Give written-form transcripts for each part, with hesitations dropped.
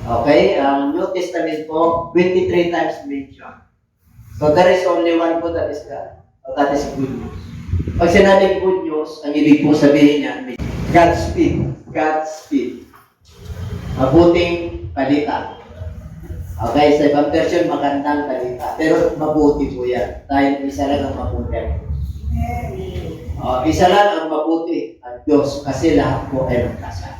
Okay, ang New Testament po, 23 times mentioned. So there is only one po that is God. That is good news. Pag sinabing good news, ang ibig pong sabihin niya, Godspeed. Godspeed. Mabuting balita. Okay, sa ibang version, magandang balita. Pero mabuti po yan. Dahil isa lang ang mabuti. Isa lang ang mabuti ang Diyos kasi lahat po ay magkasama.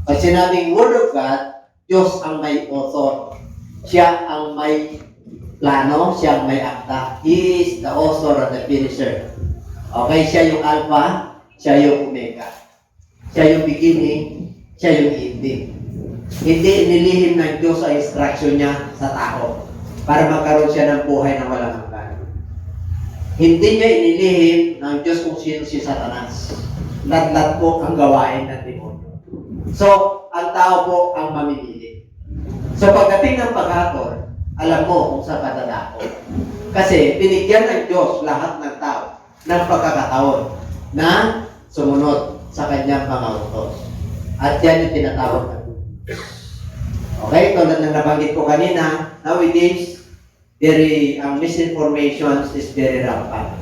Pag sinabing Word of God, Diyos ang may author. Siya ang may plano, siya ang may akta. He is the author and the finisher. Okay, siya yung Alpha, siya yung Omega. Siya yung beginning, siya yung ending. Hindi inilihim ng Diyos ang instruction niya sa tao para magkaroon siya ng buhay na walang hanggan. Hindi niya inilihim ng Diyos kung sino si Satanas. Lat-lat po ang gawain ng demonyo. So, ang tao po ang mamimili. So, pagdating ng paghatol, alam mo kung saan ka dadako. Kasi, binigyan ng Diyos lahat ng tao ng pagkakataon na sumunod sa kanyang mga utos. At yan yung tinatawag na okay, tulad ng nabanggit ko kanina, nowadays, ang misinformation is very rampant.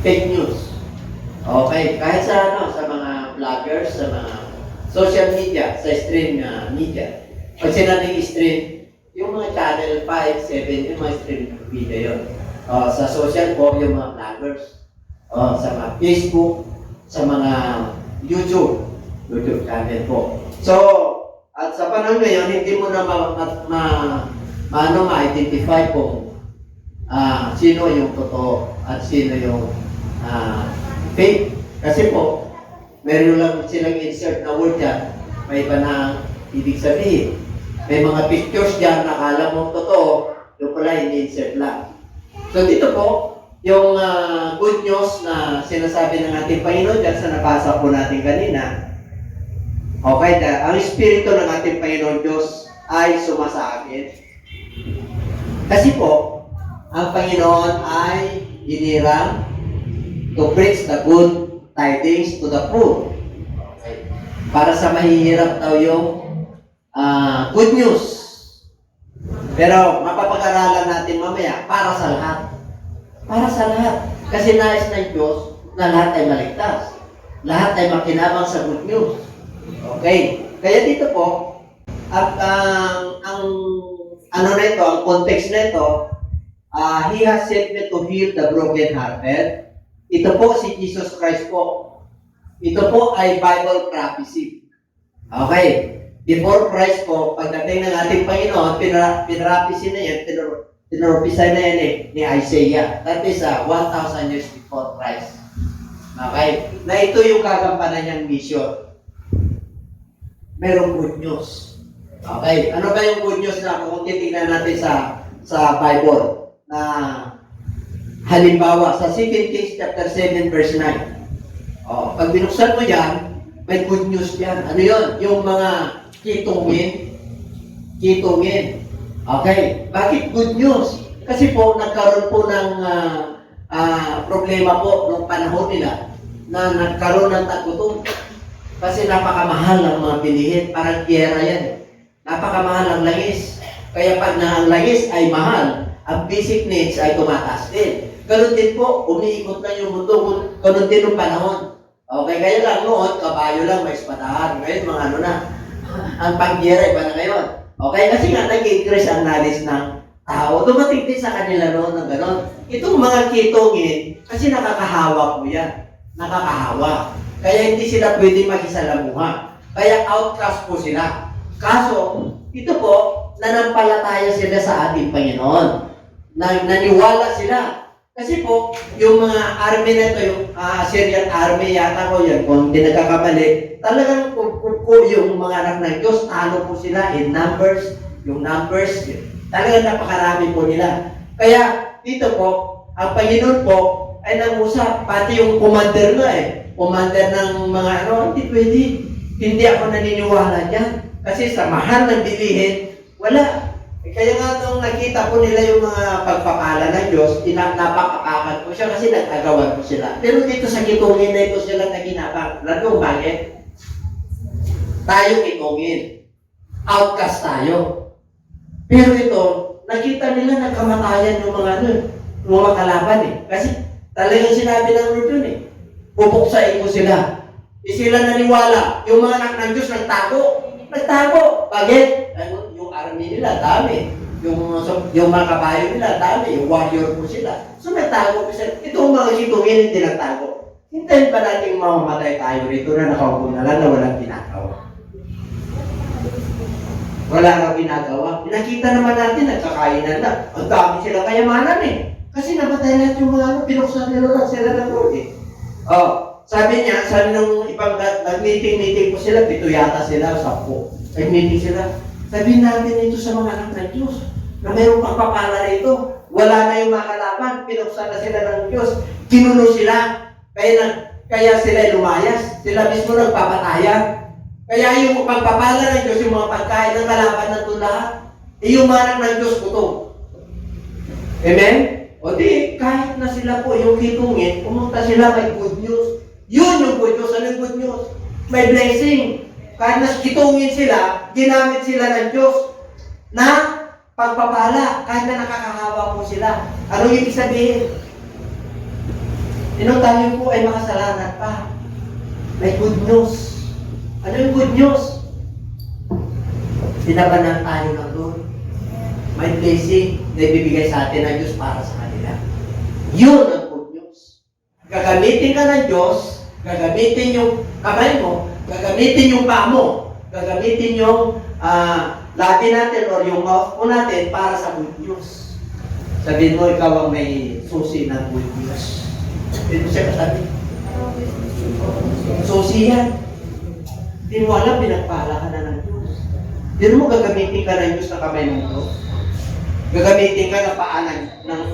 Fake news. Okay, kahit sa mga vloggers, sa mga social media, sa stream media. Pag sinabing stream, yung mga channel 5, 7, yung mga stream video yun. Sa social po, yung mga vloggers. Sa mga Facebook, sa mga YouTube channel po. So, at sa panahon ngayon, hindi mo na ma-identify kung sino yung totoo at sino yung fake. Kasi po, meron lang silang insert na word dyan. May iba na ibig sabihin. May mga pictures dyan na akala mo totoo, yung pala in-insert lang. So dito po, yung good news na sinasabi ng ating Panginoon dyan sa nabasa po natin kanina. Okay, ang Espiritu ng ating Panginoon Diyos ay sumasakit. Kasi po, ang Panginoon ay hinirang to preach the good tidings to the poor. Okay. Para sa mahihirap daw yung good news. Pero mapapag-aralan natin mamaya para sa lahat. Para sa lahat. Kasi nais ng Diyos na lahat ay maligtas. Lahat ay makinabang sa good news. Okay. Kaya dito po, at ang context nito, He has sent me to heal the broken-hearted. Ito po si Jesus Christ po. Ito po ay Bible prophecy. Okay. Before Christ po, pagdating ng ating Panginoon, pinrapisi na yan, pinropisa na yan ni Isaiah. That is 1,000 years before Christ. Okay? Na ito yung kagampanan niyang mission. Merong good news. Okay? Ano ba yung good news na kung titignan natin sa Bible? Na halimbawa, sa 2 Kings chapter 7 verse 9. Pag binuksan mo yan, may good news yan. Ano yun? Yung mga kitungin. Okay? Bakit good news? Kasi po, nagkaroon po ng problema po noong panahon nila na nagkaroon ng tagutom. Kasi napakamahal ang mga bilihin. Parang giyera yan. Napakamahal ang langis. Kaya pag ang langis ay mahal, ang basic needs ay tumataas din. Ganun din po, umiikot na yung mundo. Ganun din yung panahon. Okay, kaya lang noon, kabayo lang, may espadahan. Ngayon, mga ang panggiyera, iba na ngayon. Okay, kasi nga, nag-increase ang knowledge ng tao. Dumating din sa kanila noon ng gano'n. Itong mga kitungin, kasi nakakahawa po yan. Nakakahawa. Kaya hindi sila pwede makisalamuha. Kaya outcast po sila. Kaso, ito po, nanampalataya sila sa ating Panginoon. Naniwala sila. Kasi po, yung mga army na ito, yung Assyrian army yata ko yan, kung hindi nagkakamali, talagang yung mga anak ng Diyos, talo po sila in numbers, yung numbers, talagang napakarami po nila. Kaya, dito po, ang Panginoon po, ay nangusap, pati yung commander nga commander ng mga hindi pwede, hindi ako naniniwala dyan. Kasi sa mahal ng bilihin, wala. Kaya nga nung nakita po nila yung mga pagpapala ng Diyos, napakapakan po siya kasi nag-agawan po sila. Pero dito sa kitungin na ito sila naginapang. Alam mo bakit? Tayo kitungin. outcast tayo. Pero ito, nakita nila nagkamatayan yung mga yung mga kalaban eh. Kasi talagang sinabi ng Lord yun eh. Pupuksain ko sila. Sila naniwala. Yung mga anak ng Diyos nagtago. Nagtago. Bakit? Yung army nila, dami. Yung mga kabayo nila, dami. Yung warrior po sila. So nagtago po sila. Itong mga kitungin hindi nagtago. Hintayin pa natin mamamatay tayo rito na nakaupo na lang na walang ginagawa. Wala kang ginagawa. Pinakita naman natin, nagkakainan lang. Ang dami silang kayamanan eh. Kasi namatay lahat yung mga pinuksan nila sila ng Lord eh. Sabi niya, sabi ng ibang nag-meeting po sila, 7 yata sila, 10. Nag-meeting sila. Sabihin natin ito sa mga anak ng Diyos na mayroong pagpapala rito. Wala na yung mga kalaban, pinuksan na sila ng Diyos. Kinulo sila. Kaya sila lumayas. Sila mismo nagpapatayan. Kaya yung pagpapala ng Diyos, yung mga pagkain ng kalaban ng lahat, yung mga anak ng Diyos puto. Amen? O di, kahit na sila po yung kitungin, pumunta sila, may good news. Yun yung good news. Ano yung good news? May blessing. Kahit na kitungin sila, ginamit sila ng Diyos na pagpapala. Kahit na nakakahawa po sila. Anong ibig sabihin? Tayo po ay makasalanan pa. May good news. Ano yung good news? Sinabanan tayo ng Lord. May blessing na ibibigay sa atin ng Diyos para sa kanila. Yun ang good news. Gagamitin ka ng Diyos, gagamitin yung kamay mo, gagamitin yung paa mo, gagamitin yung labi natin or yung mouth mo natin para sa good news. Sabihin mo, ikaw ang may susi ng good news. Dito siya kasabi. Susi yan. Hindi mo alam, pinagpala ka na ng Diyos. Hindi mo gagamitin ka ng Diyos na kamay mo. Gagamitin ka ng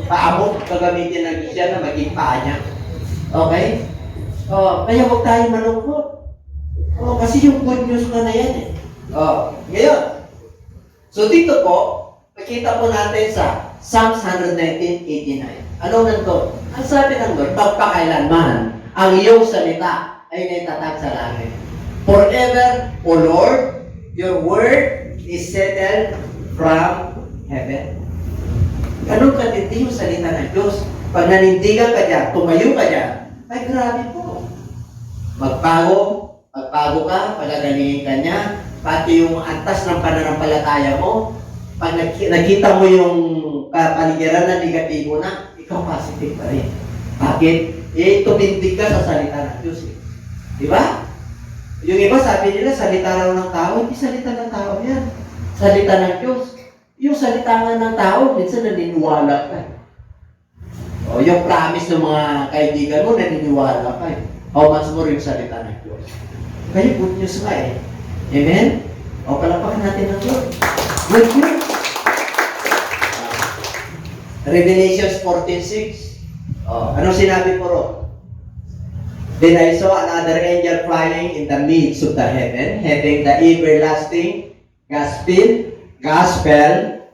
paa mo, gagamitin ng Diyos yan na maging paa niya. Okay? Kaya huwag tayo malungkot. Kasi yung good news na yan eh. Ngayon. So dito po, nakita po natin sa Psalms 119:89. Ano nandun? Ang sabi ng Lord, pagpakailanman, ang iyong salita ay naitatag sa langit. Forever, O Lord, your word is settled from heaven. Ganun katindi yung salita ng Diyos. Pag nanindigan ka dyan, tumayo ka dyan, ay grabe po. Magbago ka, pagagalingin ka niya, pati yung antas ng pananampalataya mo, pag nakita mo yung kapaligiran na negatibo na, ikaw positive pa rin. Bakit? Tumindig ka sa salita ng Diyos. Di ba? Yung iba sabi nila, salita lang ng tao. Hindi salita ng tao yan. Salita ng Diyos. Yung salita nga ng tao, minsan naniniwala ka. Yung promise ng mga kaibigan mo, naniniwala ka. How much more yung salita ng Diyos. Kaya good news nga eh. Amen? Palapakan natin ng Lord. Good news. Revelations 14:6. Anong sinabi po ron? Then I saw another angel flying in the midst of the heaven, having the everlasting gospel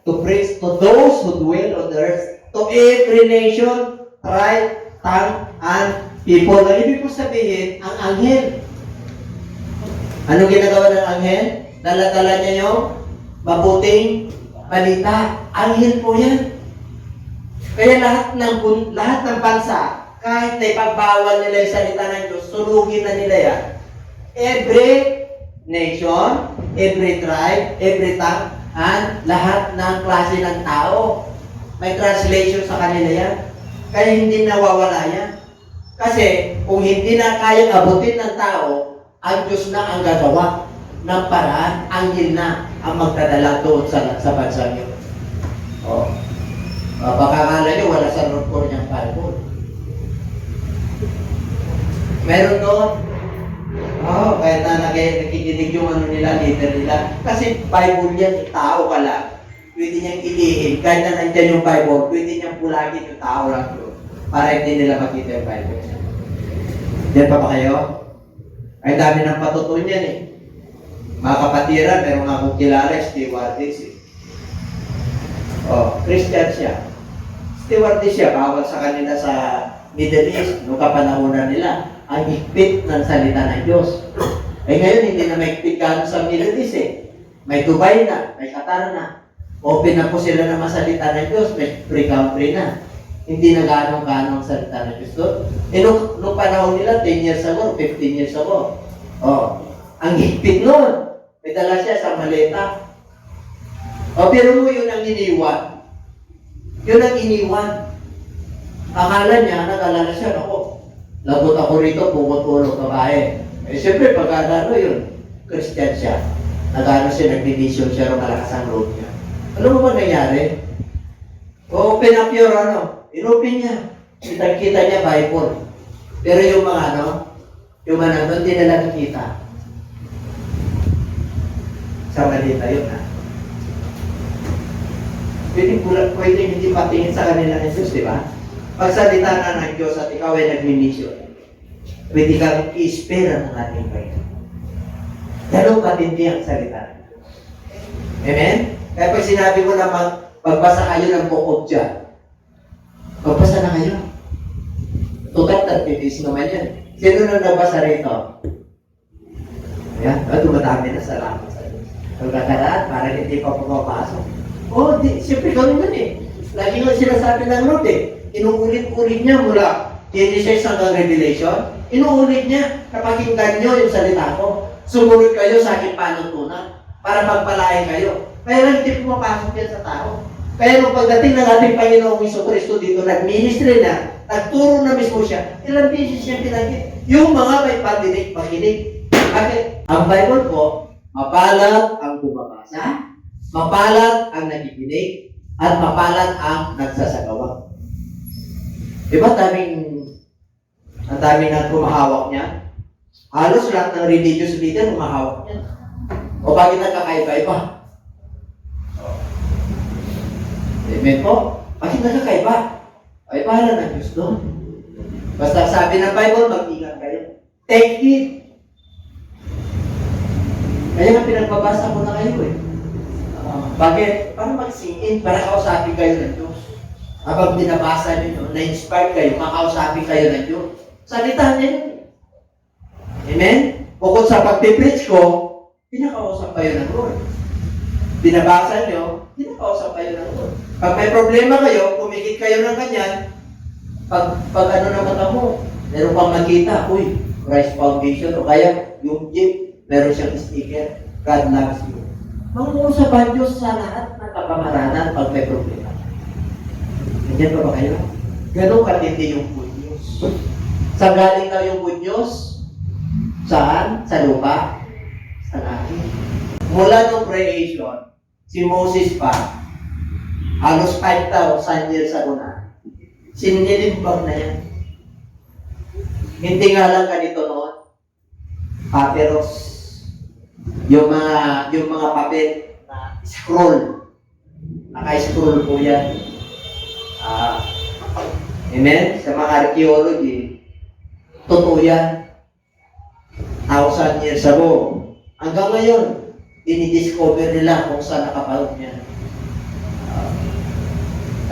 to preach to those who dwell on the earth, to every nation, tribe, tongue, and people. Ang ibig ko sabihin, ang anghel. Anong ginagawa ng anghel? Dala-dala niya yung mabuting balita. Anghel po yan. Kaya lahat ng bansa, kahit na ipagbawal nila yung salita ng Diyos, sunugin na nila yan. Every nation, every tribe, every tongue, and lahat ng klase ng tao. May translation sa kanila yan. Kaya hindi nawawala yan. Kasi kung hindi na kayang abutin ng tao, ang Diyos na ang gagawa ng paraan, anghel na ang magdadala doon sa bansa niyo. Baka akala nyo wala sa North Korean Bible. Meron doon. Kahit na nakikinig yung leader nila. Kasi Bible yan, tao ka lang. Pwede niyang ilihin. Kahit na nandyan yung Bible, pwede niyang pulagin yung tao lang doon. Para hindi nila makita yung Bible. Diyan pa ba kayo? Ay dami ng patutuon yan eh. Mga kapatiran, meron nga akong kilala, stewardess eh. Christian siya. Stewardess siya, bawal sa kanila sa Middle East, noong kapanahonan nila, ang higpit ng salita ng Diyos. Ngayon, hindi na mahigpit ka sa Middle East eh. may Dubai na, may Qatar na. Open na po sila na masalita ng Diyos, may free country na. Hindi na ganong-ganong salita ng Diyos doon. Nung panahon nila, 10 years ago, 15 years ago. Ang higpit nun. May dala siya sa maleta. Pero mo yun ang iniwan. Yun ang iniwan. Akala niya, nag-alala siya, ako, labot ako rito, pumutulong babae. Siyempre, pag-alala yun, Christian siya. Nag-ano siya, nag-division siya, malakas ang loob niya. Ano mo ba nangyari? Open up your inopen niya. Kita niya Bible. Pero yung mga yung mga nandun, hindi na nakikita. Sa malita yun, Pwede hindi patingin sa kanila ng Diyos, di ba? Pagsalita na ng Diyos at ikaw ay nag-mission, pwede kang i-espera ng ating Panginoon. Ganun katindi ang salita ng Diyos. Amen? Kaya pag sinabi ko na magbasa kayo ng bukod dyan, magbasa na kayo. Tutat at titis naman yan. Sino nang nabasa rito? Ayan, dumadami na salamat sa Diyos. Pagkakaraan, parang hindi pa pumapasok. Siyempre gano'n yan eh. Lagi nga sinasabi ng Lord eh. Inuulit-ulit niya mula Genesis hanggang Revelation. Inuulit niya, kapakinggan niyo yung salita ko. Sumunod kayo sa aking panuntunan para magpalain kayo. Kaya lang hindi pumapasok yan sa tao. Kaya nung pagdating ng ating Panginoong Jesucristo dito, nag-ministry na, nagturo na mismo siya, ilang beses siya pinagin. Yung mga may pandinig, makinig. Bakit? Ang Bible po, mapalad ang bumabasa, mapalad ang nakikinig, at mapalad ang nagsasagawa. Diba ang daming na kumahawak niya? Halos lahat ng religious leader kumahawak niya. O bakit nagkakaiba-iba? Amen po? Bakit nagkakaiba? Ay, bahala ng Diyos doon. Basta sabi ng Bible, mag-ingat kayo. Take it. Kaya nga pinagbabasa ko na kayo eh. Bakit? Para mag-sing-in, para kausapin kayo ng Diyos. Habang binabasa nyo, na-inspire kayo, makausapin kayo ng Diyos. Salita niya yun. Amen? Bukod sa pag-preach ko, pinakausap kayo ng Lord. Binabasa nyo, pinakausap kayo ng Lord. Pag may problema kayo, pumikit kayo ng kanyan, pag ano na mata mo, meron pang makita, Christ Foundation, o kaya yung jeep, meron siyang sticker, God loves you. Mangungusap ang Diyos sa lahat ng kapamaranan pag may problema. Nandiyan pa ba kayo? Ganun katindi yung good news. Saan galing daw yung good news? Saan? Sa lupa? Sa langit. Mula nung creation, si Moses pa, halos 5,000 years ago na, sinilimbang na yan. Hindi nga lang ganito noon. Papyrus. Yung mga papel na scroll. Naka-scroll po yan. Amen? Sa mga archaeology, totoo yan. 1,000 years ago. Hanggang ngayon, dinidiscover nila kung saan nakapalot yan.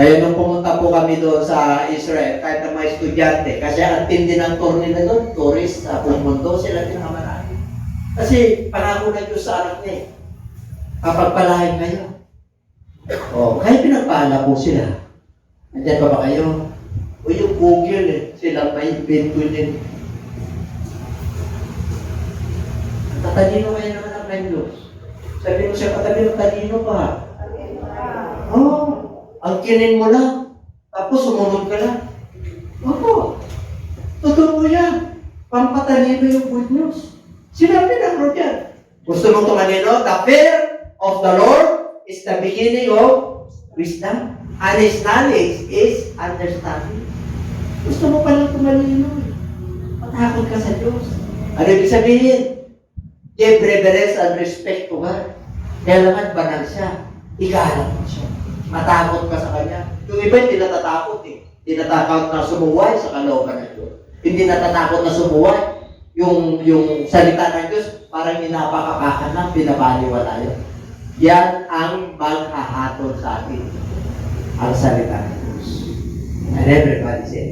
Kaya nung pumunta po kami doon sa Israel, kahit ang mga estudyante, kasi ang tindi ng tour nila doon, tourist sa buong mundo, sila pinakamarami. Kasi pangako na Diyos sa anak niya eh. Kapagpalahin kayo. Kaya pinagpala po sila. Nandiyan pa ba kayo? O yung Google sila may invento din. Tatalino kayo naman ang Diyos. Sabi mo siya, katabi mo, talino pa. Ang kinin mo lang, tapos sumunod ka lang. Totoo yan. Pampatalino yung good news. Sinabi ng Lord yan. Gusto mong tumalino? The fear of the Lord is the beginning of wisdom. And His knowledge is understanding. Gusto mo palang tumalino. Matakot ka sa Diyos. Ano ibig sabihin? Give reverence and respect to God. Kailangan banal siya. Igalang mo siya. Matakot ka sa Kanya. Yung iba hindi natatakot eh. Hindi natatakot na sumuway sa kalooban ng Diyos. Hindi natatakot na sumuway. Yung salita ng Diyos, parang inapakapakan lang, pinabaliwala yun. Yan ang maghahatol sa atin. Ang salita ng Diyos. And everybody say,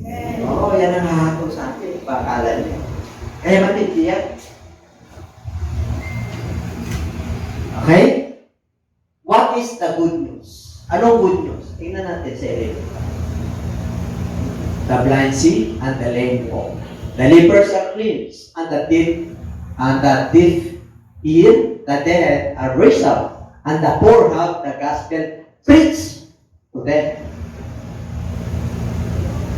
yan ang hahatol sa atin. Pakala niyo. Kaya matindi yan. Okay? What is the good news? Anong good news? Tingnan natin sa area. The blind see and the lame walk. The lepers are cleansed, and the deaf hear, the dead are raised up, and the poor have the gospel preached to them.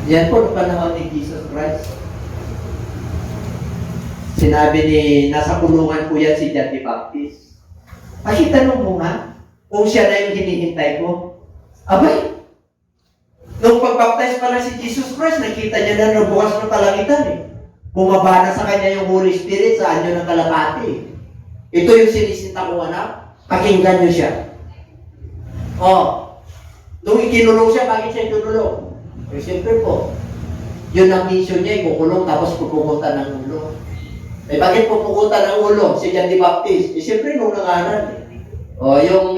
Yan po ang panahon ni Jesus Christ. Sinabi ni, nasa kulungan po yan si John the Baptist. Pakitanong mo nga, kung siya na yung hinihintay ko. Abay, nung pagbaptize pa lang si Jesus Christ, nakita niya na nabukas ng kalangitan eh. Bumaba na sa kanya yung Holy Spirit sa anyo ng kalapati. Ito yung sinisinta kong anak, pakinggan niyo siya. Nung ikinulong siya, bakit siya ikinulong? Eh, siyempre po, yun ang mission niya, ikukulong tapos pupukutan ng ulo. Eh, bakit pupukutan ng ulo? Si John the Baptist. Eh, siyempre, nung nanganan.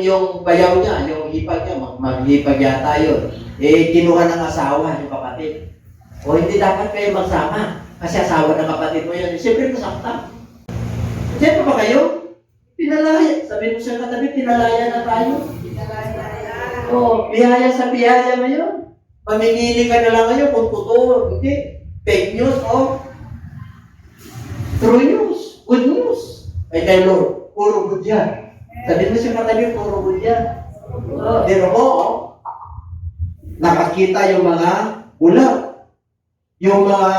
Yung bayaw niya, yung hipag niya, maghipag yata yun. Eh, kinuha ng asawa, yung kapatid. Hindi dapat kayo magsama. Kasi asawa ng kapatid mo yan. Eh, siyempre, masaktan. Siyempre ba kayo? Pinalaya. Sabi mo siya katabi, pinalaya na tayo. Biyaya sa biyaya ngayon. Mamimili ka na lang ngayon kung totoo, hindi. Fake news, true news, good news. Ay kay Lord, puro good yan. Sabi mo siya katabi, puro good yan. Pero nakakita yung mga bulag, yung mga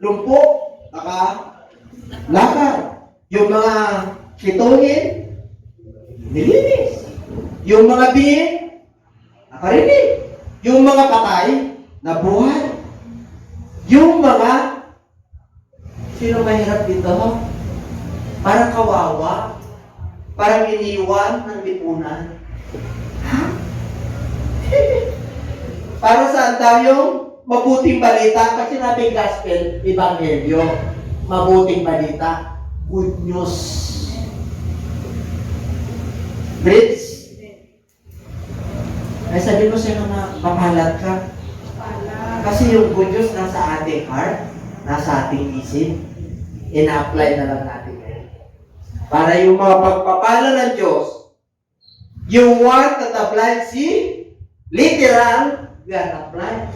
lumpo, nakalakad, yung mga kituhin, nilinis, yung mga bihin, nakarinig, yung mga patay, nabuhay, yung mga sino mahirap dito? Parang kawawa. Parang iniwan ng lipunan. Ha? Para saan tayong mabuting balita? Kasi sinabing gospel, ebanghelyo. Mabuting balita. Good news. Bridge. Ay sabi mo siya na mapalat ka. Kasi yung good news nasa ating heart, nasa ating isip, ina-apply na lang natin ngayon. Para yung mga pagpapala ng Diyos, yung word that applied, see, literal, we are applied.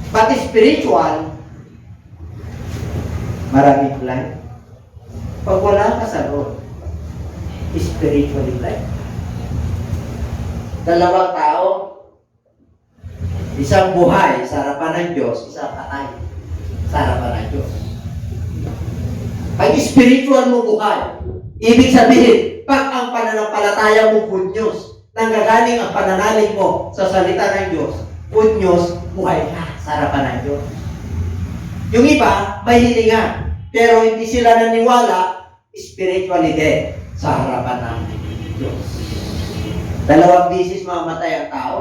But spiritual, maraming blind. Pag wala ka sa Lord, spiritually blind. Dalawang tao, isang buhay sa harapan ng Diyos, isang patay sa harapan ng Diyos. Pag spiritual mo buhay, ibig sabihin, pag ang pananampalataya mo good news, nanggagaling ang pananalig mo sa salita ng Diyos, good news, buhay ka sa harapan ng Diyos. Yung iba, may hininga, pero hindi sila naniwala, spiritually dead sa harapan ng Diyos. Dalawang bisis mamamatay ang tao.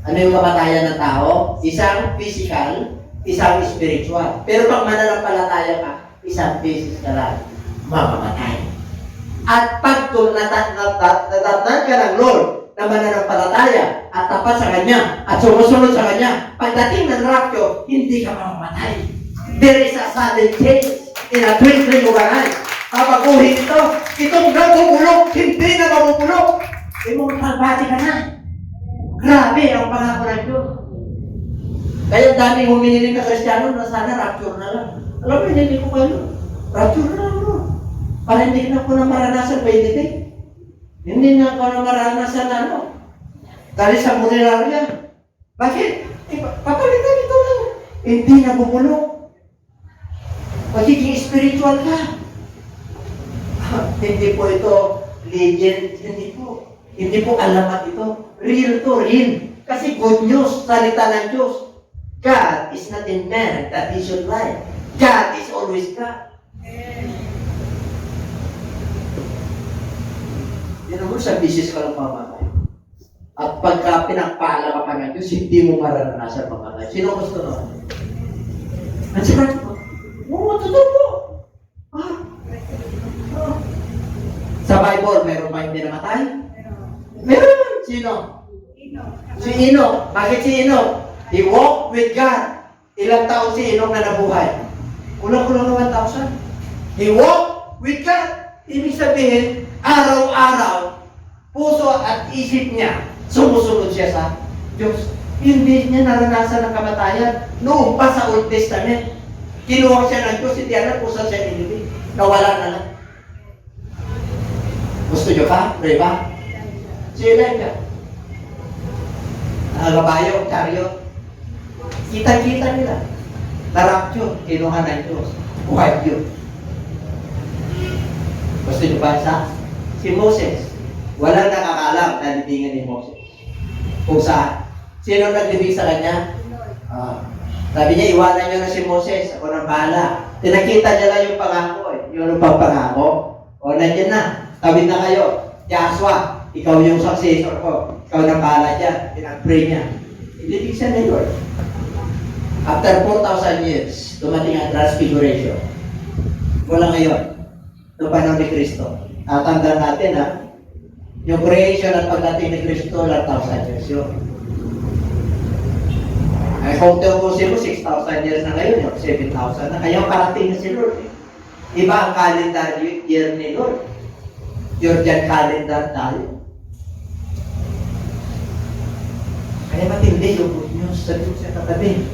Ano yung kamatayan ng tao? Isang physical, isang spiritual. Pero pag mananampalataya ka, isang bisis ka lang mamamatay. At pag natatnan ka ng Lord na mananampalataya at tapat sa Kanya at sumusunod sa Kanya, pagdating ng rapture, hindi ka mamamatay. There is a sudden change in a twinkling of an eye. Papaguhin ito, itong nabubulok, hindi na mabubulok. Immortal ka na. Grabe ang pangako ng Diyos. Kaya daming huminiling na Kristiyano na sana rapture na lang. Alam mo, hindi ko kayo. Rapture na lang. Para hindi na ko na maranasan pa hindi na ko na maranasan dali sa munerarya. Bakit? Papalitan ito lang. Hindi na bubulok. Magiging spiritual ka. Hindi po ito legend. Hindi po alamat ito. Real to, real. Kasi good news, salita ng Diyos. God is not in man that he should lie. God is always God. Yan naman sa business ka lang mamatay. At pagka pinagpala ka pa ng Diyos, hindi mo mararanasan mamatay. Sino gusto naman? Ang sarap ko. Totoo po. Sa Bible, meron ba hindi namatay? Meron. Sino? Si Enoch. Bakit si Enoch? He walked with God. Ilang taon si Enoch na nabuhay? Kulang-kulang na 1,000. He walked with God. Ibig sabihin, araw-araw, puso at isip niya, sumusunod siya sa Diyos. Hindi niya naranasan ng kamatayan. Noong pa sa Old Testament, kinuha siya ng Diyos, hindi alam kung saan siya nilibig. Nawala na lang. Gusto niyo pa? Pray ba? Si Elijah. Nakabayo, chariot. Kita-kita nila. Narapture, kinuha ng Diyos. Buhay yun. Gusto niyo ba isa? Si Moses. Walang nakakalam na libingan ni Moses. Kung saan? Sino naglibing sa kanya? Sabi niya, iwanan niyo na si Moses. Ako nang bahala. Tinakita niya lang yung pangako. Yung pangako. O, nandiyan na. Tabi na kayo. Joshua, ikaw yung successor ko. Ikaw nang bahala dyan. Pinag-pray niya. Ilibig siya ni Lord. After 4,000 years, dumating ang transfiguration. Mula ngayon, noong panahon ni Kristo. Tatandaan natin ha, yung creation at pagdating ni Kristo, 1,000 years yun. Ay, kung tubusin mo, 6,000 years na ngayon, 7,000 na. Kaya parating na si Lord. Iba ang calendar year ni Lord. Georgian calendar tayo. Kaya matindi yung good news. Sabi ko sa katabi,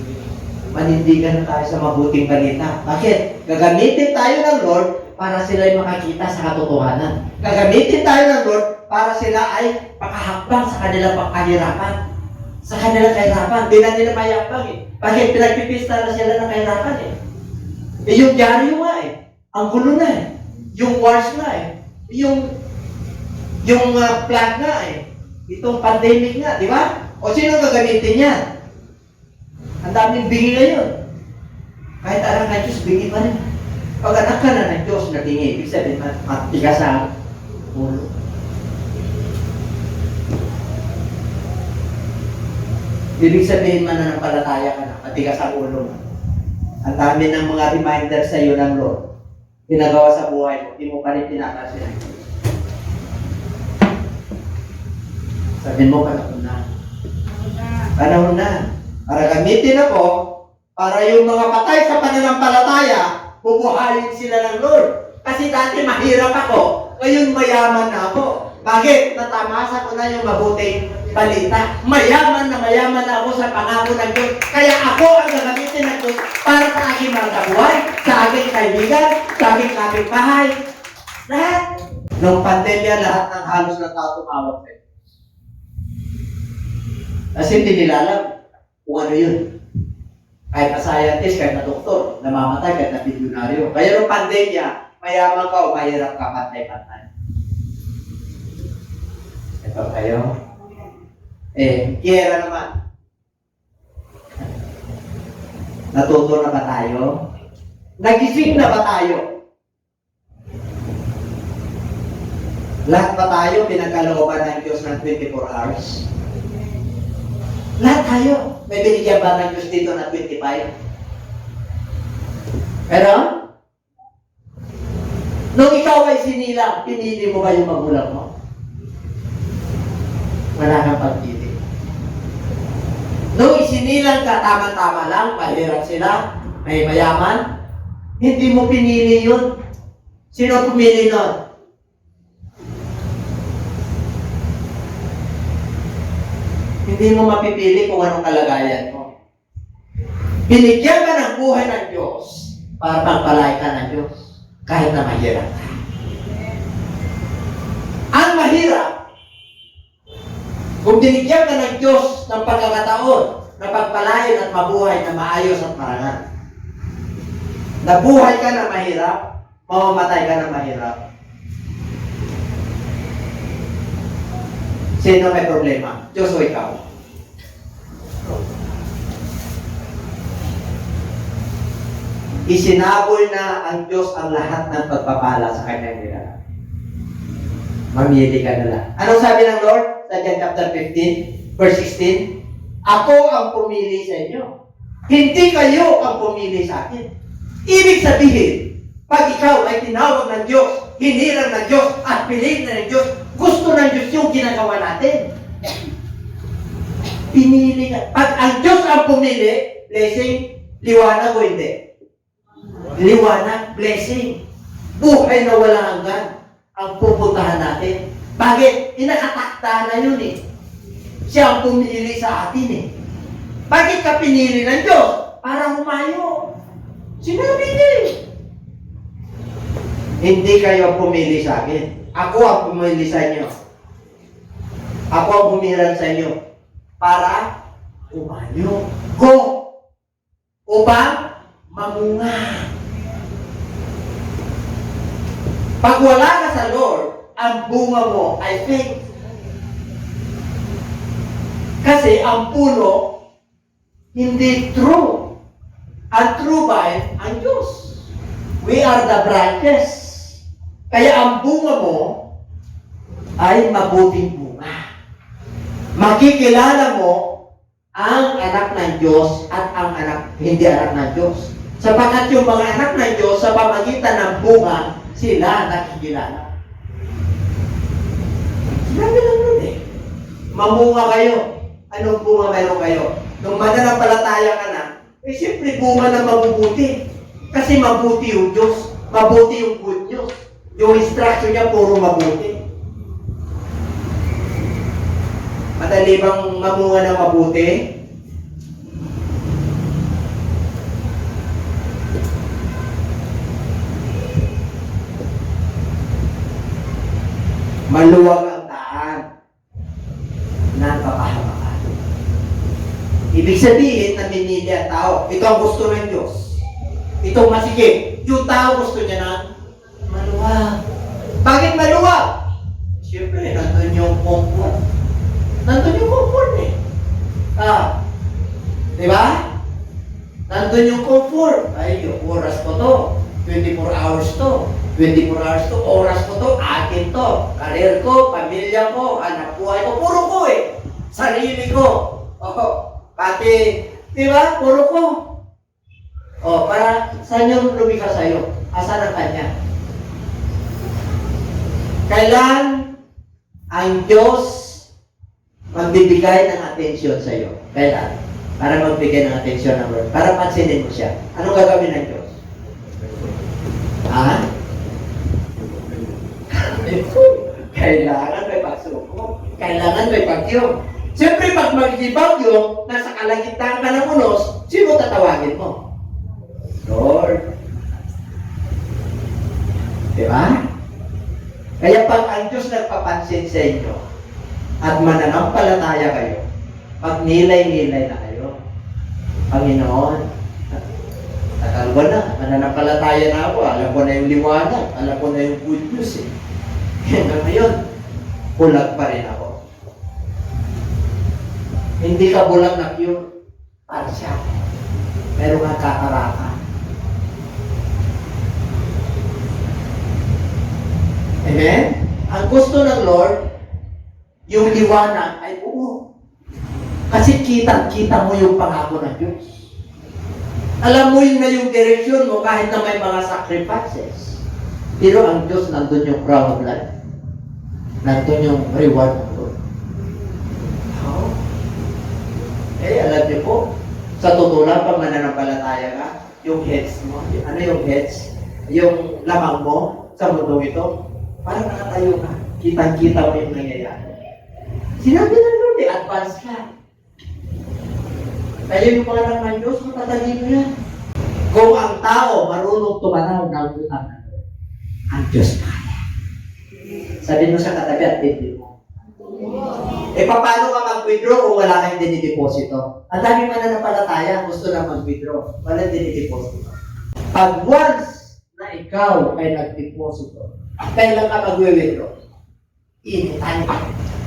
manindigan na tayo sa mabuting balita. Bakit? Gagamitin tayo ng Lord para sila ay makakita sa katotohanan. Gagamitin tayo ng Lord para sila ay makahakbang sa kanilang pagkahirapan. Sa kanilang kahirapan. Di na nila mayakbang eh. Bakit? Pinagpipista na sila ng kahirapan eh. Yung dyaryo nga eh. Ang gulo na eh. Yung wars nga eh. Yung plague nga eh. Itong pandemic nga, di ba? O sino gagamitin yan? Ang daming bingi ngayon. Kahit anak ng Diyos, bingi pa rin. Pag anak ka na ng Diyos na bingi, ibig sabihin, matigas ang ulo. Ibig sabihin, mananampalataya ka na, matigas ang ulo. Ang dami ng mga reminders sa iyo ng Lord. Ginagawa sa buhay mo, hindi mo pa rin pinapasinan. Sabihin mo, panahon na. Panahon na. Para gamitin ako, para yung mga patay sa pananampalataya, bubuhayin sila ng Lord. Kasi dati mahirap ako, ngayon mayaman na ako. Bakit? Natamasa ko na yung mabuting balita. Mayaman na ako sa pangako ng Diyos. Kaya ako ang gagamitin ng Diyos para sa aking mga kabuhay, sa aking kaibigan, sa aking kapitbahay. Lahat. Nung pandemya, lahat ng halos na tao tumawag sa'yo. Kasi hindi nila alam kung ano yun. Kahit na scientist, kahit na doktor, namamatay, kahit na bilyonaryo. Kaya nung pandemya, mayaman ka o mahirap ka, pantay-pantay. Ito kayo. Kiyera naman. Natuto na ba tayo? Nagising na ba tayo? Lahat ba tayo pinagkalooban ng Diyos ng 24 hours? Lahat tayo. May binigyan ba ng Diyos dito na 25? Pero, nung ikaw ay sinilang, pinili mo ba yung magulang mo? Wala kang pagpili. Nung isinilang ka, tama-tama lang, mahirap sila, may mayaman, hindi mo pinili yun. Sino pumili nun? Hindi mo mapipili kung anong kalagayan mo. Binigyan ka ng buhay ng Diyos para pagpalay ka ng Diyos kahit na mahirap ka. Ang mahirap, kung binigyan ka ng Diyos ng pagkakataon na pagpalain at mabuhay na maayos at marangal. Nabuhay ka na mahirap, mamamatay ka na mahirap. Sino may problema? Diyos o ikaw? Isinabol na ang Diyos ang lahat ng pagpapala sa kanyang nilalang. Mamili ka na lang. Anong sabi ng Lord? Sa John chapter 15, verse 16, ako ang pumili sa inyo. Hindi kayo ang pumili sa akin. Ibig sabihin, pag ikaw ay tinawag ng Diyos, hinirang ng Diyos, at piliin na ng Diyos, gusto ng Diyos yung ginagawa natin. Pinili ka. Pag ang Diyos ang pumili, blessing, liwanag o hindi? Liwanag, blessing. Buhay na walang hanggan ang pupuntahan natin. Bakit? Inakatakta na yun eh. Siya ang pumili sa atin eh. Bakit ka pinili ng Diyos? Para humayo. Sinabi niya eh. Hindi kayo pumili sa akin. Ako ang pumili sa inyo. Ako ang humiran sa inyo. Para humayo. Go! Upang mamunga. Pag wala ka sa Lord, ang bunga mo ay fake. Kasi ang puno, hindi true. Ang true vine, ang Diyos. We are the branches. Kaya ang bunga mo ay mabuting bunga. Makikilala mo ang anak ng Diyos at ang anak, hindi anak ng Diyos. Sapagkat yung mga anak ng Diyos, sa pamagitan ng bunga, sila nakikilala. Sinabi lang nun eh. Mamunga kayo. Anong bunga mayroon kayo? Nung mananampalataya ka na, eh siyempre bunga na mabubuti. Kasi mabuti yung Diyos. Mabuti yung good news. Yung instruction niya puro mabuti. Madali bang mamunga na mabuti? Maluwag ang daan ng kapahamakan. Ibig sabihin na minili ang tao. Ito ang gusto ng Diyos. Ito masigit. Yung tao gusto niya na maluwag. Bakit maluwag? Siyempre, nandun yung comfort. Nandun yung comfort eh. Di ba? Nandun yung comfort. Ay, yung oras ko to. 24 hours to. 24 hours to, oras ko to, akin to. Karir ko, pamilya ko, anak buhay ko, puro ko eh. Sarili ko. Pati, di ba? Puro ko. Para saan yung lumika sa'yo? Asan ang kanya? Kailan ang Diyos magbibigay ng atensyon sa'yo? Kailan? Para magbigay ng atensyon ng Lord. Para pansinin mo siya. Anong gagawin ng Diyos? Kailangan may pagsuko. Kailangan may bagyo. Siyempre, pag mag-bagyo, nasa kalagitnaan ka ng unos, sino tatawagin mo? Lord. Diba? Kaya pag ang Diyos nagpapansin sa inyo at mananampalataya kayo, magnilay-nilay na kayo. Panginoon, tagal ko na, mananampalataya na ako, alam ko na yung liwanag, alam ko na yung good news eh. Hanggang ngayon, bulag pa rin ako. Hindi ka bulag na pure, partial. Meron kang kakarakan. Amen? Ang gusto ng Lord, yung liwanag ay buo. Kasi kitang-kita mo yung pangako ng Diyos. Alam mo yun na yung direksyon mo kahit na may mga sacrifices. Pero ang Diyos, nandun yung crown of life. Nandun yung reward ng Lord. Alam niyo po, sa totoo lang, pag mananampalataya ka, yung heads mo, ano yung heads? Yung lamang mo sa mundong ito, parang nakatayo ka. Kitang-kita mo yung nangyayari. Sinabi ng Lord, advance ka. Kaya yung pangalan ng Diyos, matatalino yan. Kung ang tao marunong tumanaw ng utang na Lord, ang Diyos kaya. Sabi mo sa katabi at tindi mo. Paano ka mag-withdraw kung wala kang dinideposito? Ang dami mananampalataya, gusto na mag-withdraw. Wala dinideposito. Pag once na ikaw ay nag-deposito, kailan ka mag-withdraw? Anytime.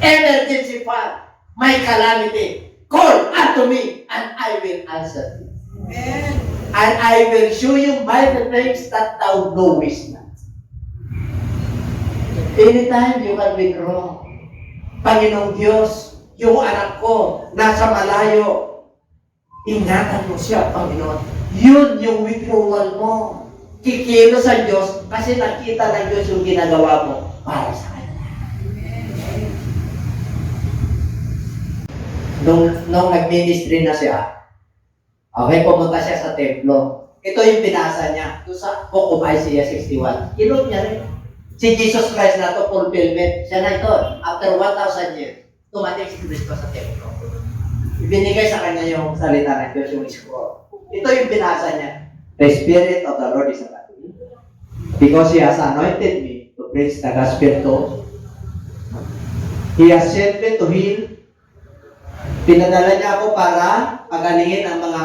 Emergency fund. May calamity. Call unto me and I will answer you. Amen. And I will show you mighty things that thou knowest not. Anytime you can withdraw. Panginoong Diyos, yung anak ko, nasa malayo. Ingatan mo siya, Panginoon. Yun yung withdrawal mo. Kikilos ang Diyos kasi nakita ng Diyos yung ginagawa mo para sa Kanya. Nung nag-ministry na siya, okay, pumunta siya sa templo. Ito yung binasa niya. Doon sa Book of Isaiah 61. Kinot niya rin. Si Jesus Christ na to, fulfillment. Siya na ito. After 1,000 years, tumating si Kristo sa templo. Ibinigay sa kanya yung salita ng Diyos, yung scroll. Ito yung binasa niya. The Spirit of the Lord is upon me, because He has anointed me to preach the gospel to. He has sent me to heal. Pinadala niya ako para pagalingin ang mga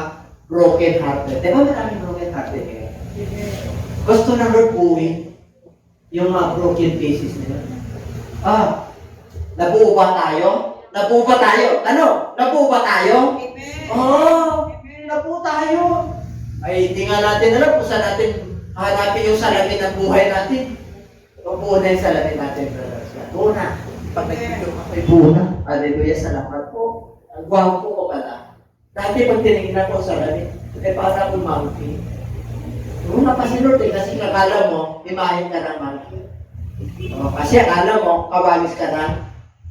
broken hearted. Di ba maraming broken hearted ngayon? Gusto ng Lord buuin yung mga broken pieces nila. Nabuo ba tayo? Nabuo ba tayo? Ano? Nabuo ba tayo? Nabuo tayo. Ay, hindi nga natin alam kung saan natin hanapin yung salamin ng buhay natin. Buo na yung salamin natin, brothers. Buo na. Pag nag-video ka kay buo na. Hallelujah, salamat po. Ang gwapo ko pala. Dati pag tinignan ko sa salamin, para akong monkey. Nung napasinod kasi akala mo, imahin ka ng monkey. Kasi akala mo, kawangis ka ng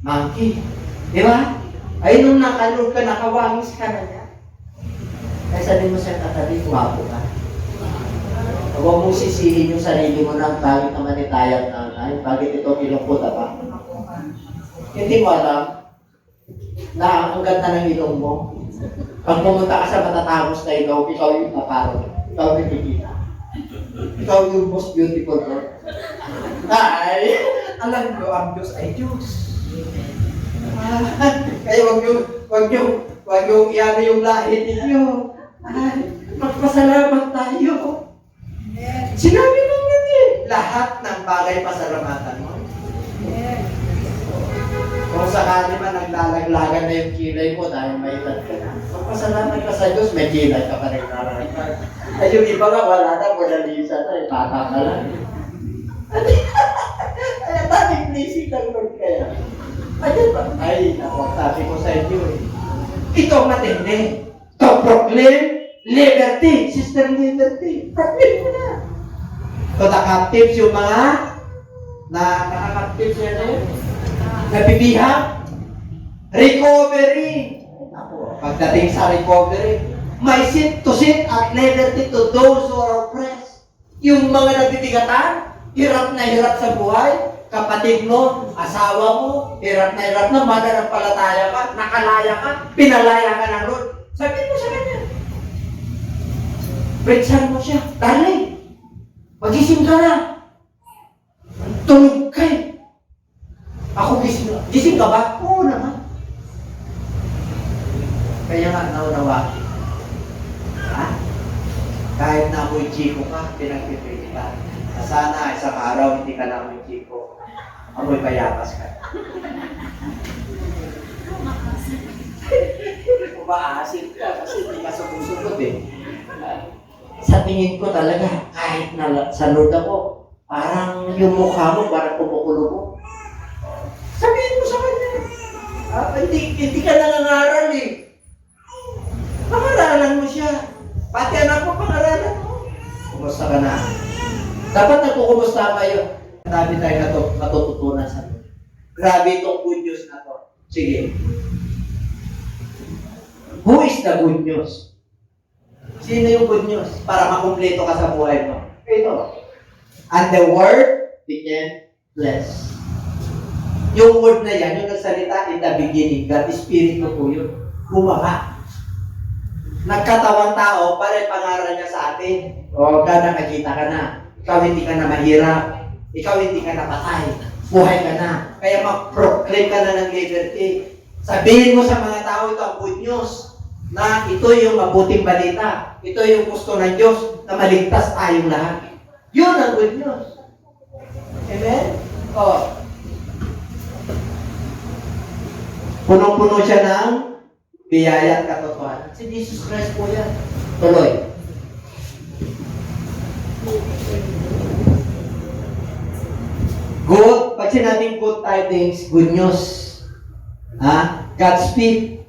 monkey. Di ba? Ay, nung nakanood ka, nakawangis ka na niya. Kaya sabi mo sa katabi, guwapo ka. Huwag mong sisihin yung sarili mo ng bakit naman itayang nanay, bakit ito kilungkot ba? Hindi mo alam na ang ganda ng ilong mo. Pag pumunta ka sa matatapos na ilong, ikaw yung kaparo. Ikaw yung kikita. Ikaw yung most beautiful girl. Ay, alam ko, ang Diyos ay Diyos. Kaya wag yung iano yung lahi ninyo. Ay, magpasalamat tayo. Sinabi ng hindi. Lahat ng bagay pasalamatan mo. Kung sakali man naglalaglagan na yung kilay mo dahil may edad ka na. Magpasalamat ka sa Diyos, may kilay ka pa rin naranasan. Ay, yung iba nga wala na, Mona Lisa na, bata ka lang. Ay, daming blessing ng Lord kaya. Ay, sabi ko sa inyo eh. Ito ang matindi. To proclaim liberty. Sister Liberty. Proclaim mo na. To the captives, yung mga nakaka-captives yan na yun. Nabibihag. Recovery. Pagdating sa recovery, may sit to sit at liberty to those who are oppressed. Yung mga nabibigatan, hirap na hirap sa buhay, kapatid mo, asawa mo, hirap na mananampalataya ka, nakalaya ka, pinalaya ka ng Lord. Sabihin mo sa kanya. Preachhan mo siya. Darling, magising ka na. Tulog ka eh. Ako gising. Gising ka ba? Oo naman. Kaya nga, naunawa. Ha? Kahit na amoy chiko ka, pinagpipilitan. Sana isang araw hindi ka na amoy chiko. Amoy payapas ka. Umaasin ka kasi hindi ka sumusunod eh. Sa tingin ko talaga, kahit na sa Lord ako, parang yung mukha mo, parang kumukulo mo. Sabihin mo sa kanya. Hindi ka nangangaral eh. Pangaralan mo siya. Pati anak mo, pangaralan mo. Kumusta ka na? Dapat nagkukumusta kayo. Dami tayo matututunan sa Lord. Grabe itong good news na to. Sige. Who is the good news? Sino yung good news? Para makumpleto ka sa buhay mo. Ito. And the Word became flesh. Yung word na yan, yung nagsalita in the beginning, God, Espiritu po yun. Gumawa. Nagkatawang tao, para pangaral niya sa atin. O, nakakita ka na. Ikaw hindi ka na mahirap. Ikaw hindi ka na patay. Buhay ka na. Kaya mag-proclaim ka na ng liberty. Sabihin mo sa mga tao, ito ang good news. Na ito yung mabuting balita. Ito yung gusto ng Diyos na maligtas tayong lahat. Yun ang good news. Amen? O. Punong-puno siya ng biyaya at katotohanan. Si Jesus Christ po yan. Tuloy. Good, pag sinabing good tidings, good news. God speak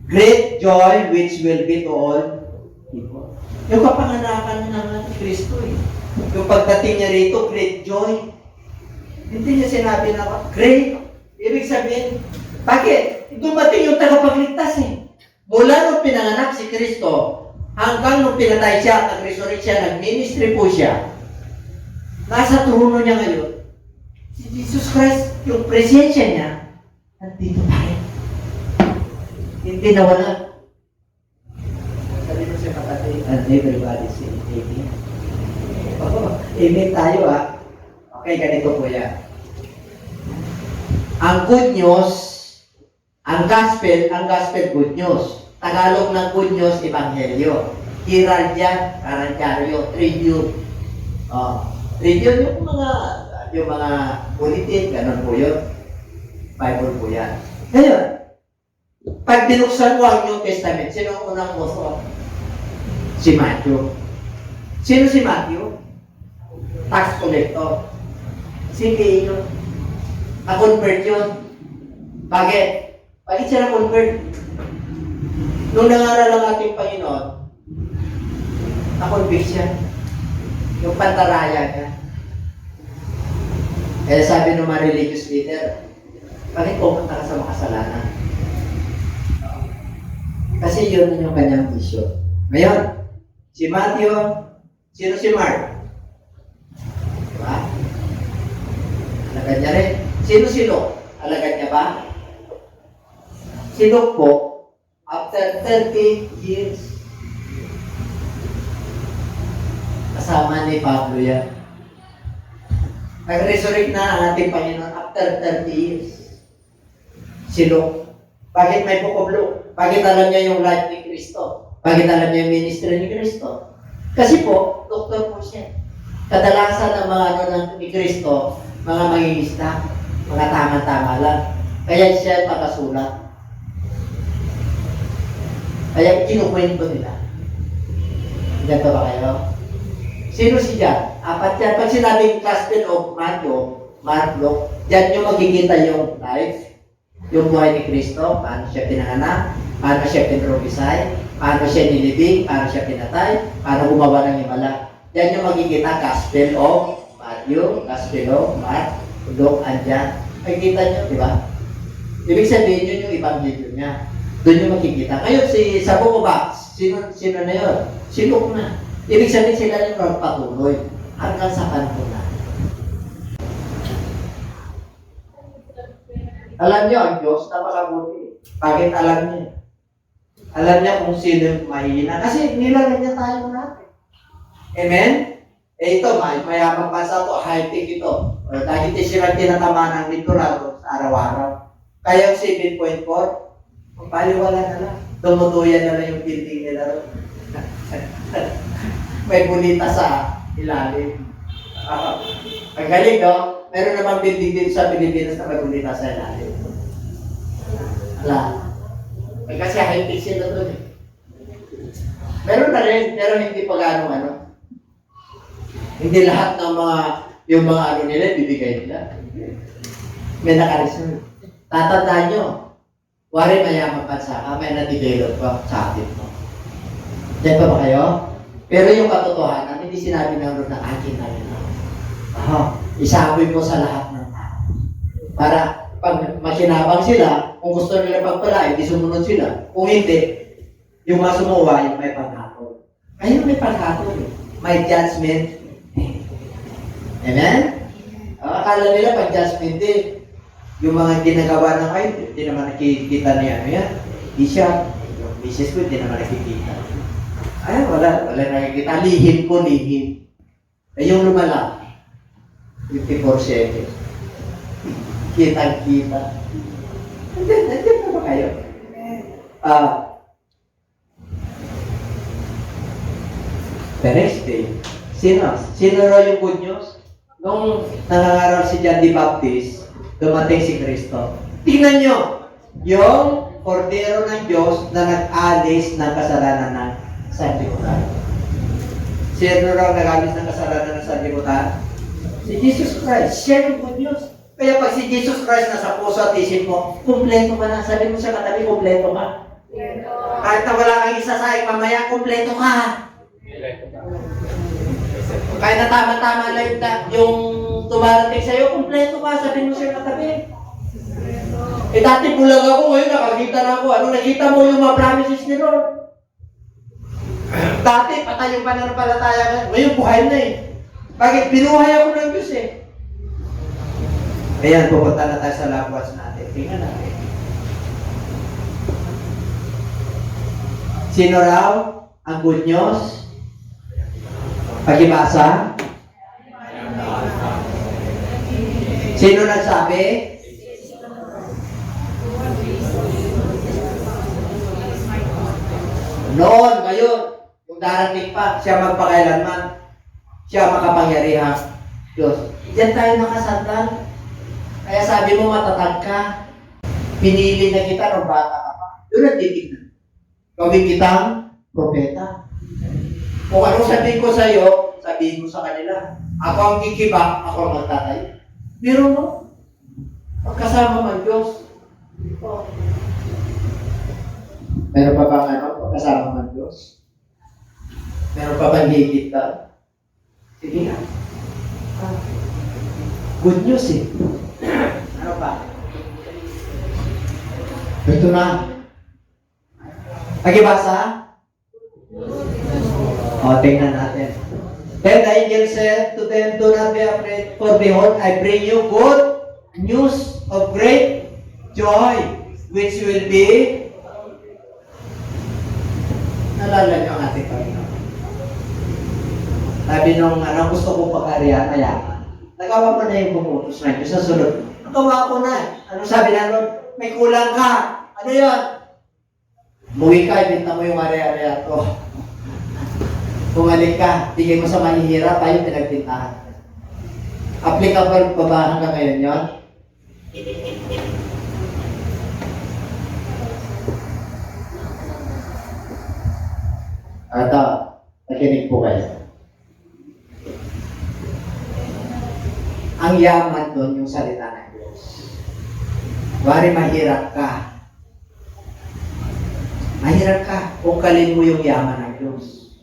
great joy which will be to all people. Yung kapanganakan ng Kristo eh. Yung pagdating niya rito, great joy. Hindi niya sinabi na great. Ibig sabihin, bakit? Dumating yung tagapagligtas eh. Mula nung pinanganak si Kristo, hanggang nung pinatay siya, nag-resurrect siya, nag-ministry po siya, nasa trono niya ngayon, Si Jesus Christ, yung presensya niya, nandito pa rin. Hindi nawala. Sabi mo sa kapatid, and everybody say amen. Oo, amen tayo Okay, ganito po yan. Ang good news, ang gospel good news. Tagalog ng good news, ebanghelyo. Hiralya, karantyaryo, tribune. Tribune yung mga bulletin, ganun po yun. Bible po yan. Ngayon, pag binuksan mo ang New Testament, sino ang unang author? Si Matthew. Sino si Matthew? Tax collector. Si Cain. Na-convert yun. Bakit? Bakit siya na-convert? Nung nangaral ang ating Panginoon, na-convict siya. Yung pantaraya niya. Kaya sabi ng mga religious leader, bakit pupunta ka sa makasalanan? Kasi yun yung kanyang issue. Ngayon, si Matthew, sino si Mark? Diba? Alagad niya rin. Sino si Luke? Alagad niya ba? Si Luke po, after 30 years, kasama ni Pablo yan. Nag-resurrect na ang ating Panginoon after 30 years. Si Luke. Bakit may book of Luke? Bakit alam niya yung life ni Kristo? Bakit alam niya yung ministry ni Kristo? Kasi po, doktor po siya. Kadalasan ng mga ni Kristo, mga mangingisda, mga tama-tama lang. Kaya siya nakasulat. Kaya kinukwento nila. Ganito ba kayo? Sino si John? Apat yan. Pag sinabing Gospel of Matthew, Mark, Luke, dyan nyo makikita yung life, yung buhay ni Kristo, paano siya pinanganak, paano siya pinropisay, paano siya nilibing, paano siya pinatay, paano gumawa ng himala. Dyan nyo makikita Gospel of Matthew, Gospel of Mark, Luke, and John. Makikita nyo, di ba? Ibig sabihin yun yung Ebanghelyo niya. Doon nyo makikita. Ngayon, sa Book of Acts, sino na yun? Si Luke na. Ibig sabihin sila yung magpatuloy hanggang sa panahon na. Alam niyo, ang Diyos, napakabuti. Bakit alam niya? Alam niya kung sino yung mahihina. Kasi nilagay niya tayo natin. Amen? Ito, mayamang bansa to, high-tech ito. Dahil silang tinatamaan ng liturado sa araw-araw. Kaya yung 7.4, paliwala na lang. Tumutuyan na lang yung building nila. May bulita sa ilalim. Ang galing, no? Meron naman building dito sa Pilipinas na may bulita sa ilalim. Wala. Kasi high-tech sila doon eh. Meron na rin, pero hindi pa gano'ng Hindi lahat ng yung mga nila, bibigay nila. May naka-reserve. Tatandaan nyo, wari mayaman pa sa may na-develop pa sa atin mo. Diyan pa ba kayo? Pero yung katotohanan, hindi sinabi ng Lord na akin na yun. Isaboy mo sa lahat ng tao. Para pag makinabang sila, kung gusto nila pagpala, hindi sumunod sila. Kung hindi, yung masumuwa, yung may paghatol. Ayun may paghatol eh. May judgment. Amen? Akala nila pag judgment din, yung mga ginagawa ng kayo, hindi naman nakikita niya. Yan. Hindi siya. Yung business ko, hindi naman nakikita. Ay, wala nakikita. Lihim ko, lihim. Ay, yung lumala. 54-7. Kitang-kita. Nandiyan na ba kayo? The next day, sino raw yung good news? Nung nangangaral si John the Baptist, dumating si Kristo. Tingnan nyo, yung kordero ng Diyos na nag-alis ng kasalanan ng sanlibutan. Sino raw nag-alis ng kasalanan ng sanlibutan? Si Jesus Christ. Siya yung good news. Kaya pag si Jesus Christ nasa puso at isip mo, kumpleto ka na. Sabi mo sa katabi, kumpleto ka. Kahit na wala kang isasaing mamaya, kumpleto ka. Kahit na tama-tama lang yung tumarating sa'yo, kumpleto ka. Sabi mo sa katabi. Dati bulag ako, ngayon nakakita na ako. Ano, nakita mo yung mga promises ni Lord. Dati, patay yung pananampalataya. Ngayon, buhay na eh. Bakit? Binuhay ako ng Diyos eh. Ayan, pupunta na tayo sa love watch natin. Tingnan natin. Sino raw ang good news? Pagibasa? Sino nagsabi? Noon, ngayon, kung darating pa, siya magpakailanman, siya makapangyarihan. Diyos. Diyan tayo nakasandal. Kaya sabi mo matatag ka. Pinili na kita nung bata ka pa. Doon ang titignan. Gawin kitang propeta. Kung anong sabihin ko sa iyo, sabihin mo sa kanila. Ako ang kikibak, ako ang magtatay. Biro mo. Pagkasama man Diyos. Oh. Meron pa bang ano? Pagkasama man Diyos? Meron pa bang higit ka? Sige nga. Good news eh. Ano pa? Ito na. Pagibasa? O, tingnan natin. Then the angel said to them, do not be afraid, for behold, I bring you good news of great joy, which will be... Nalala niyo ang ating Panginoon. Sabi nung gusto kong pag-arihan, mayaman. Nagawa mo na yung bumutos na Diyos sa sunod. Nagawa ko na. Ano sabi na nun? May kulang ka. Ano yun? Muwi ka, ibenta mo yung ari-arihan ko. Bumalik ka, bigay mo sa manihirap, tayo pinagtintahan. Applicable pa ba hanggang ngayon yun? Ito, nakinig po kayo. Ang yaman doon yung salita ng Diyos. Wari mahirap ka. Mahirap ka kung kalin mo yung yaman ng Diyos.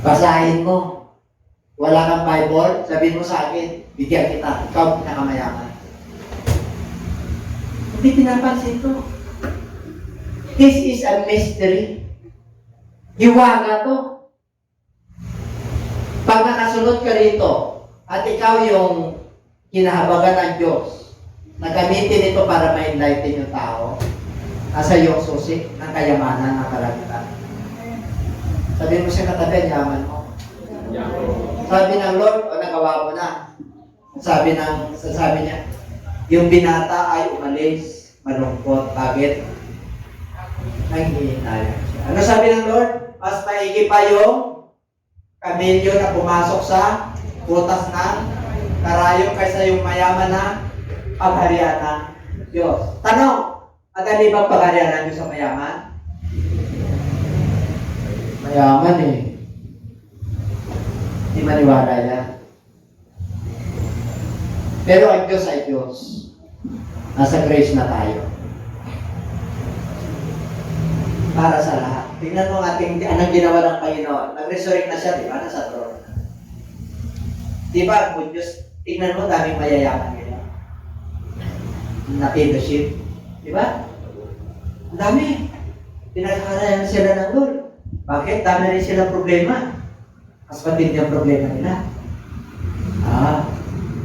Basahin mo. Wala kang Bible, sabihin mo sa akin, bigyan kita, ikaw pinakamayaman. Hindi pinapansin to. This is a mystery. Hiwaga to. Pag nakasunod ka rito, at ikaw yung kinahabagan ng Diyos, na gamitin ito para ma-enlighten yung tao, nasa iyong susi ng kayamanan ng kalangitan. Sabihin mo siya katabi, yaman mo. Sabi ng Lord, o nagawa mo na. Sabi niya, yung binata ay umalis, malungkot, bakit? Nanghihinayang siya. Ano sabi ng Lord? Mas maigi pa yung kamilyo na pumasok sa butas ng karayom kaysa yung mayaman na pagharian ng Diyos. Tanong, madali bang pagharian ng Diyos sa mayaman? Mayaman eh. Hindi maniwala yan. Pero ang Diyos ay Diyos. Nasa grace na tayo. Para sa lahat. Tingnan mo anong ginawa ng Panginoon. Nag-resurrect na siya, di ba? Nasa throne. Di ba, good Diyos, tingnan mo, daming mayayaman ngayon. Na fellowship. Di ba? Ang dami. Pinagkakarayan sila ng Lord. Bakit? Dami rin sila problema. Mas matindi ang problema nila.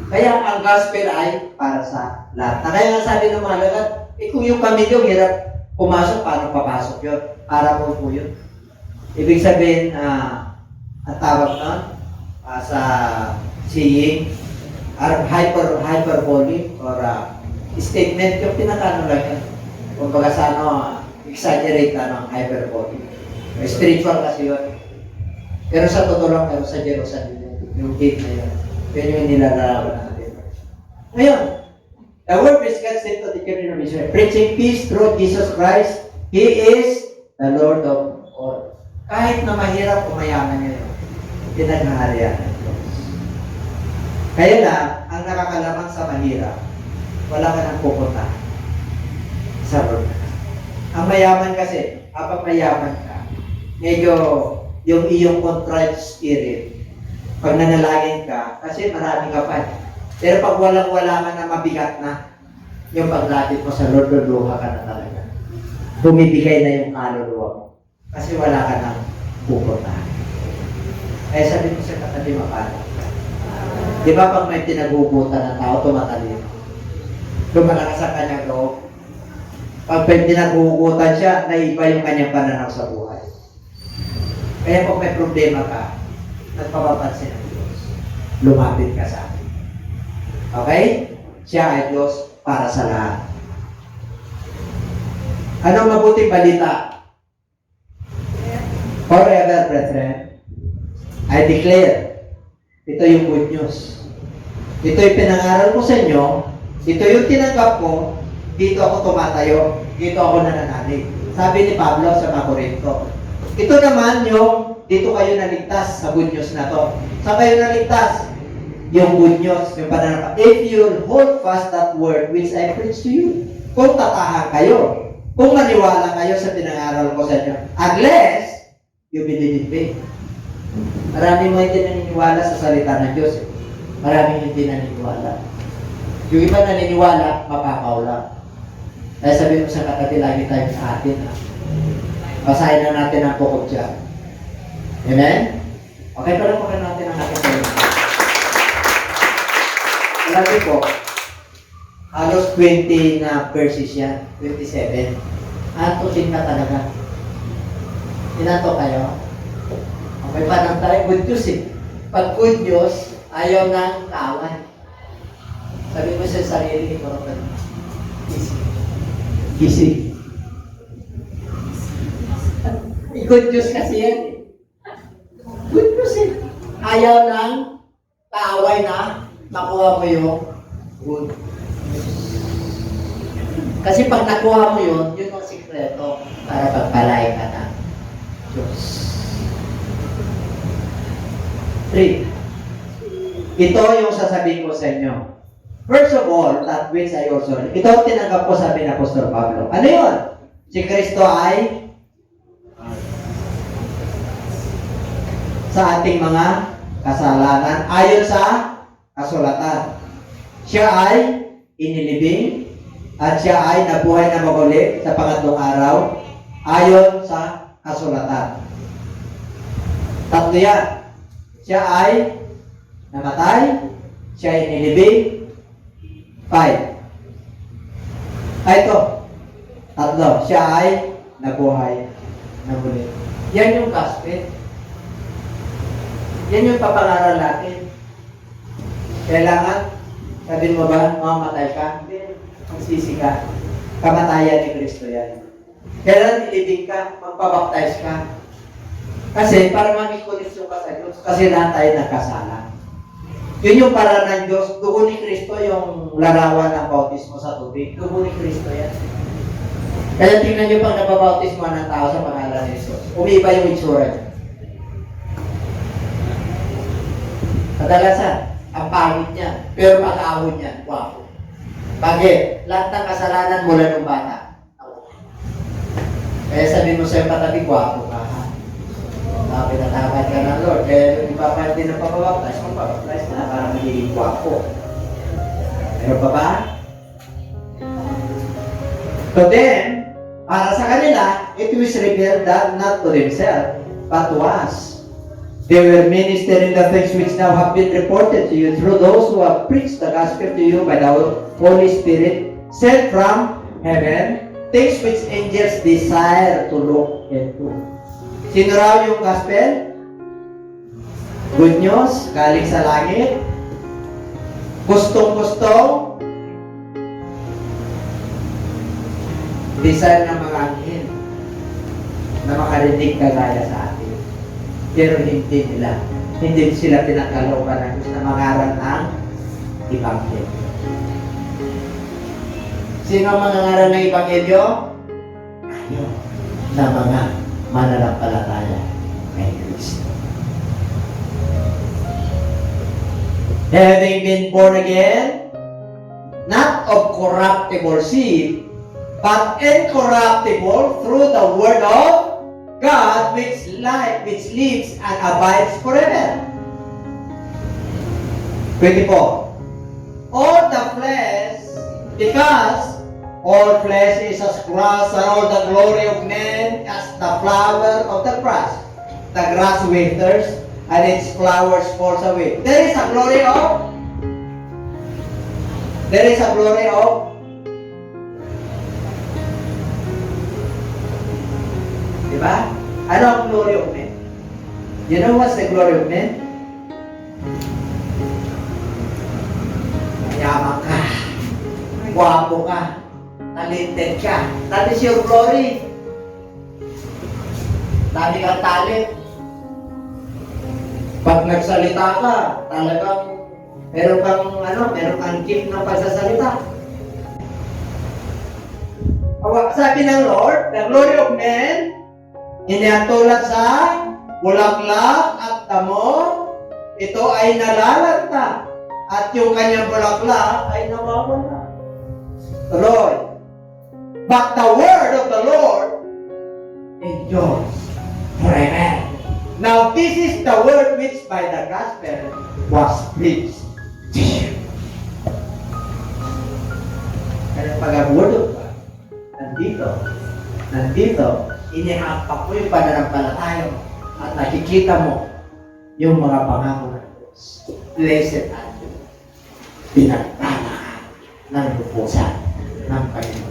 Kaya ang gospel ay para sa lahat. Na kaya nga sabi ng mga lagat, kung yung pamilya hirap pumasok, paano papasok yun? Para po yun. Ibig sabihin, ang tawag nun, sa saying, hyperbole, or statement, yung pinakano lang yan. Kung baga sa exaggerate hyperbole. Spiritual kasi yun. Pero sa totoo lang, pero sa Jerusalem, yung gate na yun. Yun yung nilalarawan natin. Ngayon, the word is God sent to the children of Israel, preaching peace through Jesus Christ. He is the Lord of all. Kahit na mahirap o mayaman niya yun, pinaghaharian ng Diyos. Kaya lang, ang nakakalamang sa mahirap, wala ka nang pupunta sa Lord. Ang mayaman kasi, kapag mayaman ka, medyo yung iyong contrite spirit, pag nanalangin ka, kasi marami ka pa. Pero pag walang-wala ka na mabigat na, yung paglapit mo sa Lord, luluha ka na talaga. Bumibigay na yung kaluluwa mo. Kasi wala ka nang pupuntahan. Kaya sabi mo sa katabi, mapalad ka. Di ba pag may tinagugutan ng tao, tumatalino? Lumalakas ang kanyang loob. Pag may tinagugutan siya, naiba yung kanyang pananaw sa buhay. Kaya pag may problema ka, nagpapapansin ng Diyos. Lumapit ka sa akin. Okay? Siya ay Diyos para sa lahat. Anong mabuting balita? Forever, brethren, I declare, ito yung good news. Ito yung pinangaral ko sa inyo, ito yung tinanggap ko, dito ako tumatayo, dito ako nananalig. Sabi ni Pablo sa mga Korinto. Ito naman yung, dito kayo naligtas sa good news na to. Saan kayo naligtas? Yung good news, yung pananampalataya. If you hold fast that word which I preach to you, kung tatahan kayo, kung maniwala kayo sa pinangaral ko sa inyo, unless you believe in faith. Marami mo hindi naniniwala sa salita ng Diyos. Marami hindi naniniwala. Yung iba naniniwala, mapakaw lang. Kaya sabi mo sa katabi, lagi tayo sa atin. Basahin na natin ang pukot dyan. Amen? Okay, pala pa natin ang ating salita. Alam ko, halos 20 na verses yan, 27. Atusin na talaga. Inato kayo? Okay pa nang tayo, good news eh. Pag good news, ayaw ng kaaway. Sabi mo sa sarili, ikaw ka gising. Good news kasi yan eh. Good news eh. Ayaw ng kaaway na makuha mo yung good news. Kasi pag nakuha mo yun, yun ang sikreto para pagpalay ka na Diyos. 3. Ito yung sasabihin ko sa inyo. First of all, that which I also, ito tinanggap ko sabi ng Apostol Pablo. Ano yun? Si Kristo ay sa ating mga kasalanan ayon sa kasulatan. Siya ay inilibing at siya ay nabuhay na maguli sa pangatlong araw ayon sa kasulatan. Tatlo yan. Siya ay namatay, siya ay inilibing. 5. Ito. Tatlo. Siya ay nabuhay na muli. Yan yung gospel. Yan yung papangaral natin. Kailangan, sabihin mo ba, mamatay ka? Hindi. Magsisi ka. Kamatayan ni Kristo yan. Kailangan ilibing ka, magpabaptize ka. Kasi para mamikonisyon ka sa Diyos, kasi lahat tayo nagkasala. Yun yung para ng Diyos, dugo ni Kristo yung larawan ng bautismo sa tubig. Dugo ni Kristo yan. Kaya tingnan nyo pag nababautismo ng tao sa pangalan ni Jesus. Umiba yung itsura niya. Kadalasan, ang pangit niya. Pero pag-ahon niya, wapo. Bakit? Lahat ng kasalanan mula ng bata. Kaya sabi mo sa patabi, wapo ka ha. Pinatawad ka ng Lord. Kaya yung iba pa hindi na papabaptize, magpapabaptize na para magiging wapo. Meron pa ba? So then, para sa kanila, it was revealed that not to themselves, but to us. They were ministering the things which now have been reported to you through those who have preached the gospel to you by the Holy Spirit sent from heaven, things which angels desire to look into. Sino raw yung gospel? Good news, galing sa langit. Gustong-gustong desire ng mga anghel na makarinig kagaya sa atin. Pero hindi sila pinagkalooban ng Diyos na mangaral ng Ebanghelyo. Sino ang mangangaral ng Ebanghelyo? Kayo na mga mananampalataya kay Kristo. Having been born again, not of corruptible seed, but incorruptible through the word of God which lives and abides forever. 24. All the flesh, because all flesh is as grass, and all the glory of men as the flower of the grass. The grass withers, and its flowers falls away. There is a glory of There is a glory of diba? Ano ang glory of men? You know what's the glory of men? Mayaman ka, gwapo ka, talented ka. That is your glory. Dami kang talent. Pag nagsalita ka, talagang meron kang gift ng pagsasalita. Sabi ng Lord, the glory of men, iniatulad sa bulaklak at damo, ito ay nalalanta at yung kanyang bulaklak ay nawawala. Tuloy. But the word of the Lord endures forever. Now this is the word which by the gospel was preached to you. Kaya pag ang word of God, nandito, inihampak mo yung pananampalataya mo at nakikita mo yung mga pangako ng Diyos. Blessed are you. Pinagpala ka ng lupusan ng Panginoon.